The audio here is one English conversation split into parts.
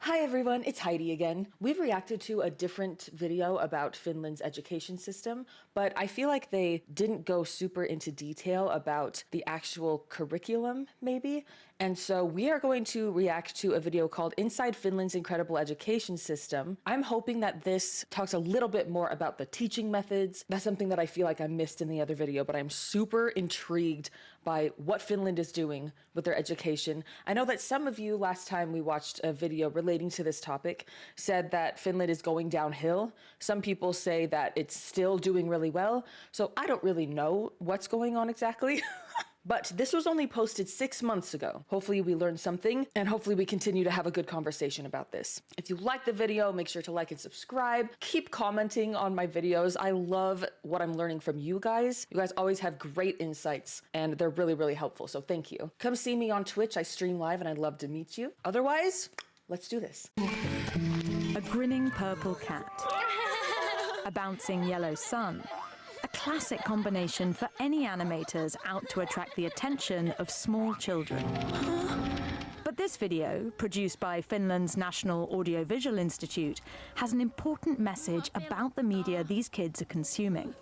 Hi everyone, it's Heidi again. We've reacted to a different video about Finland's education system, but I feel like they didn't go super into detail about the actual curriculum, maybe. And so we are going to react to a video called Inside Finland's Incredible Education System. I'm hoping that this talks a little bit more about the teaching methods. That's something that I feel like I missed in the other video, but I'm super intrigued by what Finland is doing with their education. I know that some of you, last time we watched a video relating to this topic, said that Finland is going downhill. Some people say that it's still doing really well. So I don't really know what's going on exactly. But this was only posted 6 months ago. Hopefully we learned something, and hopefully we continue to have a good conversation about this. If you like the video, make sure to like and subscribe. Keep commenting on my videos. I love what I'm learning from you guys. You guys always have great insights, and they're really, really helpful, so thank you. Come see me on Twitch. I stream live, and I'd love to meet you. Otherwise, let's do this. A grinning purple cat. A bouncing yellow sun. A classic combination for any animators out to attract the attention of small children. But this video, produced by Finland's National Audiovisual Institute, has an important message about the media these kids are consuming.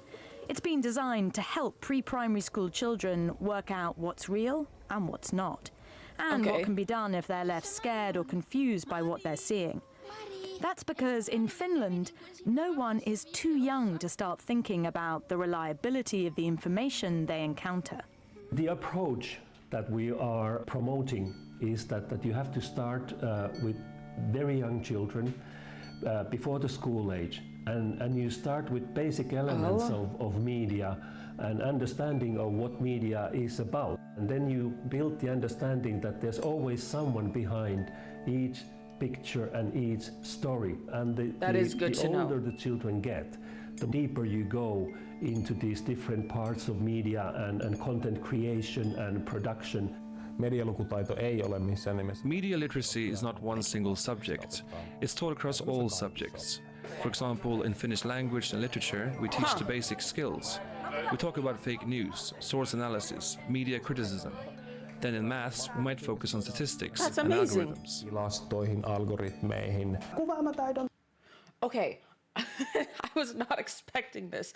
It's been designed to help pre-primary school children work out what's real and what's not, and what can be done if they're left scared or confused by what they're seeing. That's because in Finland, no one is too young to start thinking about the reliability of the information they encounter. The approach that we are promoting is that you have to start with very young children before the school age. And you start with basic elements of media and understanding of what media is about. And then you build the understanding that there's always someone behind each picture and each story, and the older the children get, the deeper you go into these different parts of media and content creation and production. Medialukutaito ei ole missään nimessä. Media literacy is not one single subject. It's taught across all subjects. For example, in Finnish language and literature, we teach the basic skills. We talk about fake news, source analysis, media criticism. Then in maths, we might focus on statistics and algorithms. Tilastoihin, algoritmeihin. Okay, I was not expecting this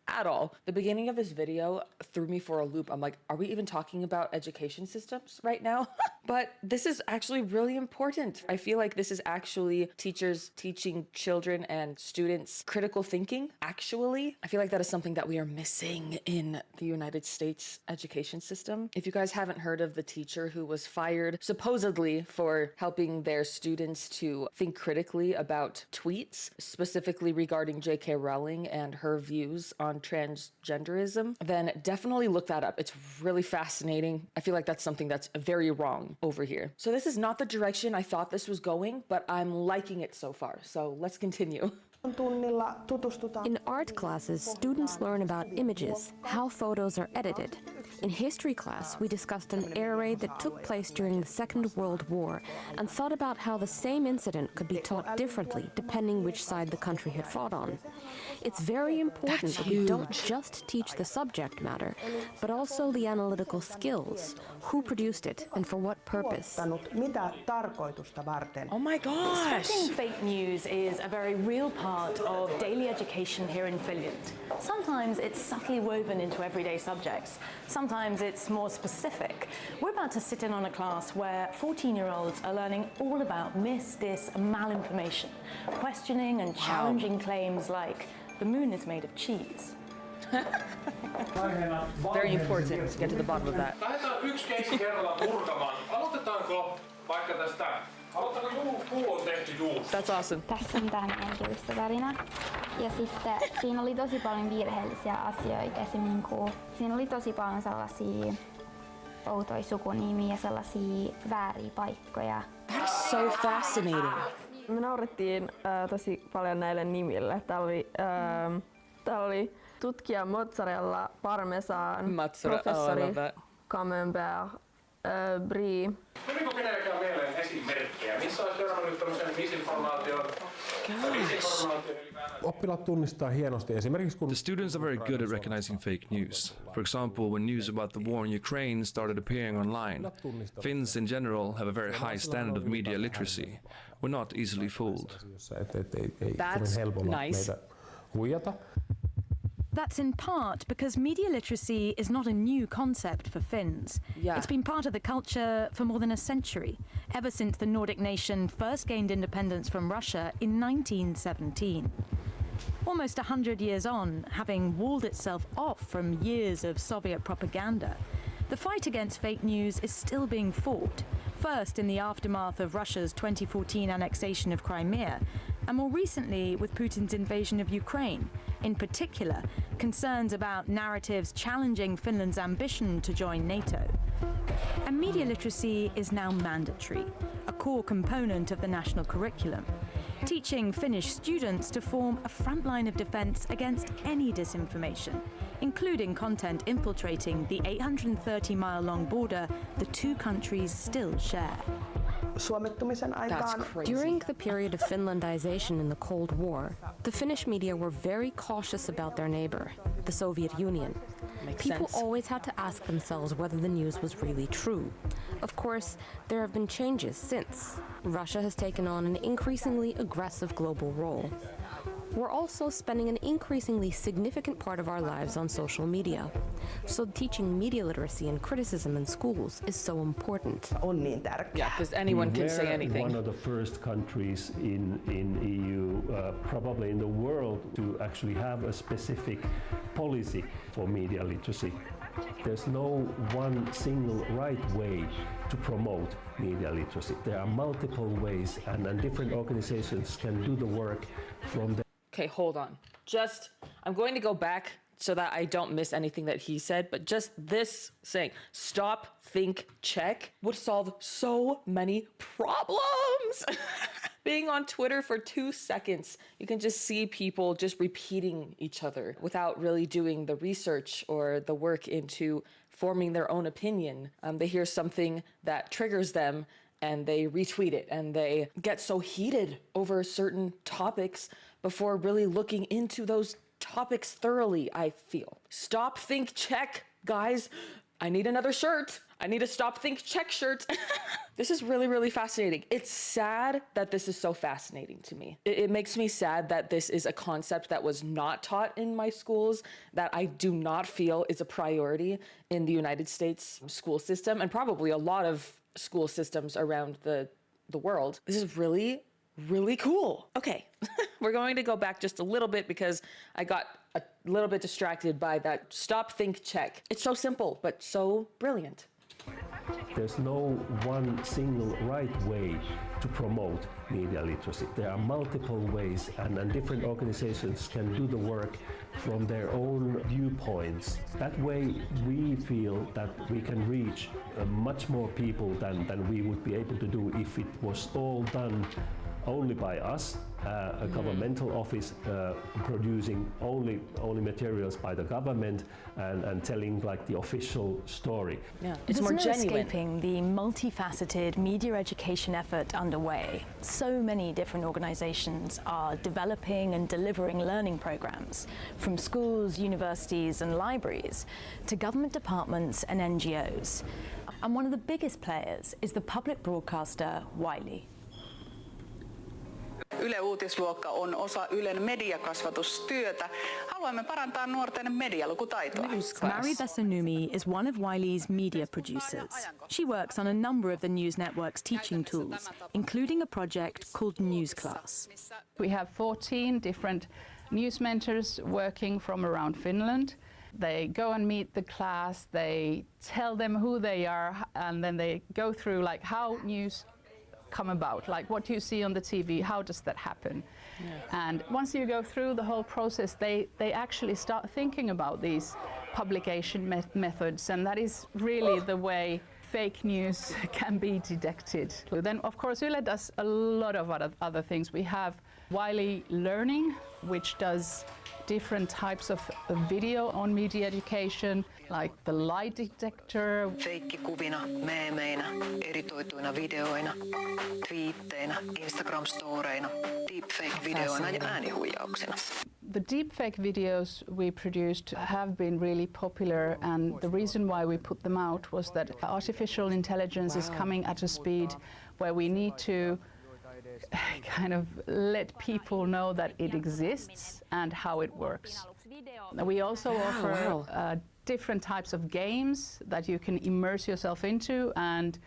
at all. The beginning of this video threw me for a loop. I'm like, are we even talking about education systems right now? But this is actually really important. I feel like this is actually teachers teaching children and students critical thinking, actually. I feel like that is something that we are missing in the United States education system. If you guys haven't heard of the teacher who was fired supposedly for helping their students to think critically about tweets, specifically regarding J.K. Rowling and her views on transgenderism, then definitely look that up. It's really fascinating. I feel like that's something that's very wrong over here. So this is not the direction I thought this was going, but I'm liking it so far. So let's continue. In art classes, students learn about images, how photos are edited. In history class, we discussed an air raid that took place during the Second World War and thought about how the same incident could be taught differently depending which side the country had fought on. It's very important that we don't just teach the subject matter, but also the analytical skills, who produced it and for what purpose. Oh my gosh! Spotting fake news is a very real part of daily education here in Finland. Sometimes it's subtly woven into everyday subjects. Sometimes it's more specific. We're about to sit in on a class where 14-year-olds are learning all about mis, dis, and malinformation, questioning and challenging claims like the moon is made of cheese. Very important to get to the bottom of that. Lähdetään yksi keissi kerrallaan purkamaan. Aloitetaanko vaikka tästä? Aloittaako puu on tehty juusta? That's awesome. Tässä on tämä mielenkiintoista tarina. Ja sitten siinä oli tosi paljon virheellisiä asioita. Esimerkiksi siinä oli tosi paljon sellaisia outoja sukunimiä ja sellaisia vääriä paikkoja. That is so fascinating. Me naurettiin tosi paljon näille nimille. Täällä oli tutkija mozzarella, parmesan, professori camembert Brie. Tuliko kenelläkään mieleen esimerkkejä? Missä olisi törmännyt tämmöisen misinformaation tai disinformaation ylipäätään? Oppilaat tunnistaa hienosti esimerkiksi kun The students are very good at recognizing fake news. For example, when news about the war in Ukraine started appearing online, Finns in general have a very high standard of media literacy. We're not easily fooled. That's nice. Huijata. That's in part because media literacy is not a new concept for Finns. Yeah. It's been part of the culture for more than a century, ever since the Nordic nation first gained independence from Russia in 1917. Almost 100 years on, having walled itself off from years of Soviet propaganda, the fight against fake news is still being fought, first in the aftermath of Russia's 2014 annexation of Crimea, and more recently with Putin's invasion of Ukraine. In particular, concerns about narratives challenging Finland's ambition to join NATO. And media literacy is now mandatory, a core component of the national curriculum, teaching Finnish students to form a front line of defence against any disinformation, including content infiltrating the 830-mile-long border the two countries still share. During the period of Finlandization in the Cold War, the Finnish media were very cautious about their neighbor, the Soviet Union. People always had to ask themselves whether the news was really true. Of course, there have been changes since. Russia has taken on an increasingly aggressive global role. We're also spending an increasingly significant part of our lives on social media. So teaching media literacy and criticism in schools is so important. Yeah, because anyone can say anything. One of the first countries in EU, probably in the world, to actually have a specific policy for media literacy. There's no one single right way to promote media literacy. There are multiple ways, and different organizations can do the work from the. Okay, hold on. I'm going to go back so that I don't miss anything that he said, but just this saying, stop, think, check, would solve so many problems. Being on Twitter for 2 seconds, you can just see people just repeating each other without really doing the research or the work into forming their own opinion. They hear something that triggers them and they retweet it and they get so heated over certain topics before really looking into those topics thoroughly, I feel. Stop, think, check, guys. I need another shirt. I need a stop, think, check shirt. This is really, really fascinating. It's sad that this is so fascinating to me. It makes me sad that this is a concept that was not taught in my schools, that I do not feel is a priority in the United States school system, and probably a lot of school systems around the world. This is really, really cool. Okay, we're going to go back just a little bit because I got a little bit distracted by that stop, think, check. It's so simple, but so brilliant. There's no one single right way to promote media literacy. There are multiple ways, and different organizations can do the work from their own viewpoints. That way we feel that we can reach much more people than we would be able to do if it was all done only by us, a governmental office producing only materials by the government and telling like the official story. Yeah, it's more There's no genuine. escaping the multifaceted media education effort underway. So many different organizations are developing and delivering learning programs, from schools, universities and libraries to government departments and NGOs. And one of the biggest players is the public broadcaster HailHeidi. Yle Uutisluokka on osa Ylen mediakasvatustyötä. Haluamme parantaa nuorten medialukutaitoa. Mari Besanumi is one of HailHeidi's media producers. She works on a number of the news network's teaching tools, including a project called News Class. We have 14 different news mentors working from around Finland. They go and meet the class, they tell them who they are, and then they go through like how news come about, like what you see on the TV, how does that happen? Yeah. And once you go through the whole process, they actually start thinking about these publication methods, and that is really the way fake news can be detected. Then of course Yle does a lot of other things. We have HailHeidi Learning, which does different types of a video on media education, like the lie detector. Feikkikuvina, meemeinä, editoituina videoina, twiitteinä, Instagram-storeina, deepfake-videoina ja äänihuijauksina. The deepfake videos we produced have been really popular, and the reason why we put them out was that artificial intelligence is coming at a speed where we need to kind of let people know that it exists and how it works. We also offer different types of games that you can immerse yourself into and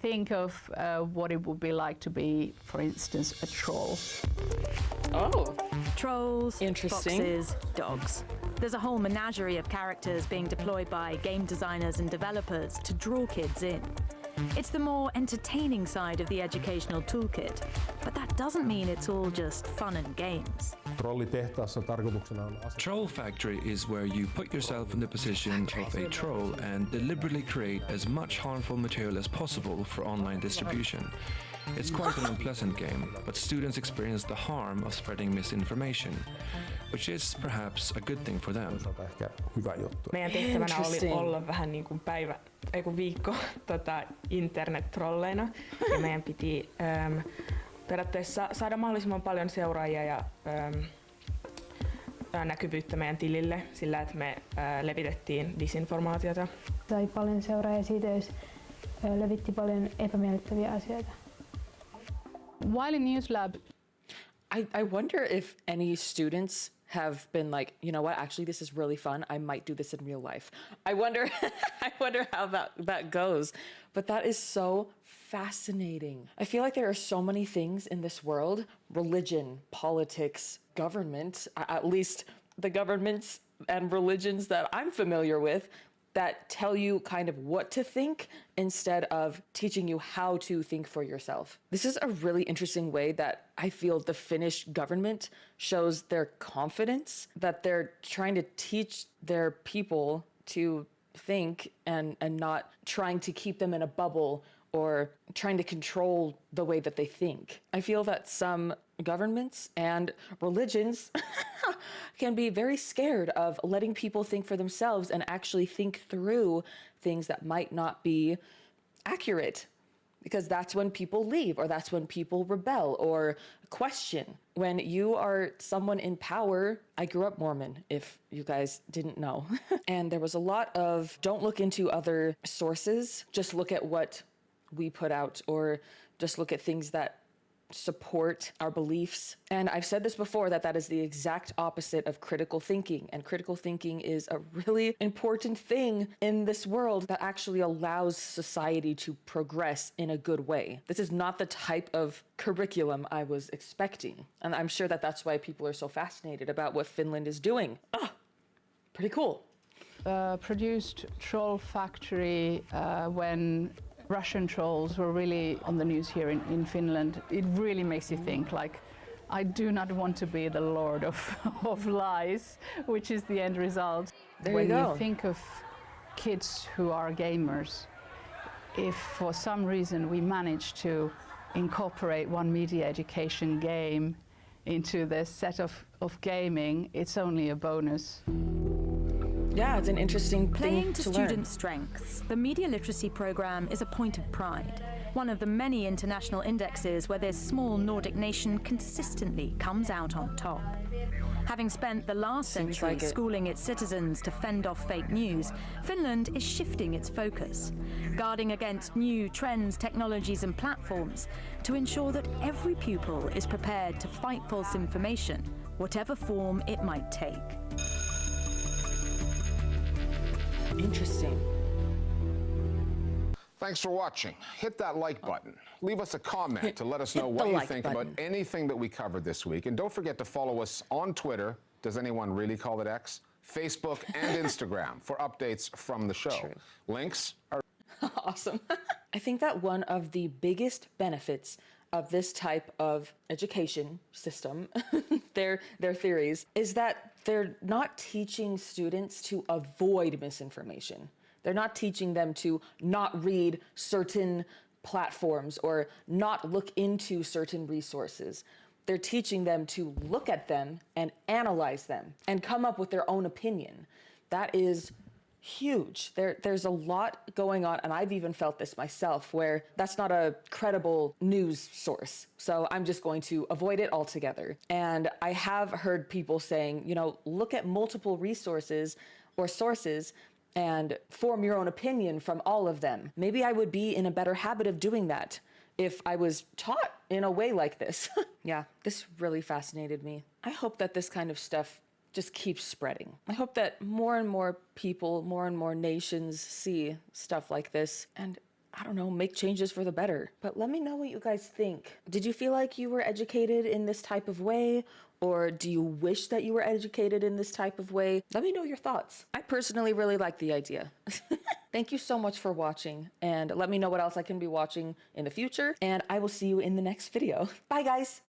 think of what it would be like to be, for instance, a troll. Oh. Trolls, Interesting. foxes, dogs. There's a whole menagerie of characters being deployed by game designers and developers to draw kids in. It's the more entertaining side of the educational toolkit, but that doesn't mean it's all just fun and games. Trollitehtaassa tarkoituksena on Troll factory is where you put yourself in the position of a troll and deliberately create as much harmful material as possible for online distribution. It's quite an unpleasant game, but students experience the harm of spreading misinformation, which is perhaps a good thing for them. ehkä hyvä juttu. Meidän tehtävänä oli olla vähän niin kuin viikko internet-trolleina. Ja meidän piti periaatteessa saada mahdollisimman paljon seuraajia ja näkyvyyttä meidän tilille sillä, että me levitettiin disinformaatiota. Sai paljon seuraajia siitä, jos levitti paljon epämiellyttäviä asioita. While in News Lab, I wonder if any students have been like, you know what, actually this is really fun. I might do this in real life. I wonder how that goes. But that is so fascinating. I feel like there are so many things in this world, religion, politics, government, at least the governments and religions that I'm familiar with, that tell you kind of what to think instead of teaching you how to think for yourself. This is a really interesting way that I feel the Finnish government shows their confidence, that they're trying to teach their people to think and not trying to keep them in a bubble or trying to control the way that they think. I feel that some governments and religions can be very scared of letting people think for themselves and actually think through things that might not be accurate, because that's when people leave, or that's when people rebel or question. When you are someone in power, I grew up Mormon, if you guys didn't know, and there was a lot of don't look into other sources, just look at what we put out, or just look at things that support our beliefs. And I've said this before, that is the exact opposite of critical thinking. And critical thinking is a really important thing in this world that actually allows society to progress in a good way. This is not the type of curriculum I was expecting. And I'm sure that that's why people are so fascinated about what Finland is doing. Pretty cool. Produced Troll Factory when Russian trolls were really on the news here in Finland. It really makes you think, like, I do not want to be the lord of lies, which is the end result. When you think of kids who are gamers, if for some reason we manage to incorporate one media education game into the set of gaming, it's only a bonus. Yeah, it's an interesting Playing thing to to students' strengths, the media literacy program is a point of pride. One of the many international indexes where this small Nordic nation consistently comes out on top. Having spent the last century schooling its citizens to fend off fake news, Finland is shifting its focus, guarding against new trends, technologies and platforms to ensure that every pupil is prepared to fight false information, whatever form it might take. Interesting. Thanks for watching. Hit that like button. Leave us a comment to let us know what you think about anything that we covered this week. And don't forget to follow us on Twitter. Does anyone really call it X? Facebook and Instagram for updates from the show. True. Links are Awesome. I think that one of the biggest benefits of this type of education system, their theories, is that they're not teaching students to avoid misinformation. They're not teaching them to not read certain platforms or not look into certain resources. They're teaching them to look at them and analyze them and come up with their own opinion. That is huge. There's a lot going on, and I've even felt this myself, where that's not a credible news source. So I'm just going to avoid it altogether. And I have heard people saying, you know, look at multiple resources or sources and form your own opinion from all of them. Maybe I would be in a better habit of doing that if I was taught in a way like this. Yeah, this really fascinated me. I hope that this kind of stuff just keeps spreading. I hope that more and more people, more and more nations see stuff like this and, I don't know, make changes for the better. But let me know what you guys think. Did you feel like you were educated in this type of way? Or do you wish that you were educated in this type of way? Let me know your thoughts. I personally really like the idea. Thank you so much for watching, and let me know what else I can be watching in the future, and I will see you in the next video. Bye, guys.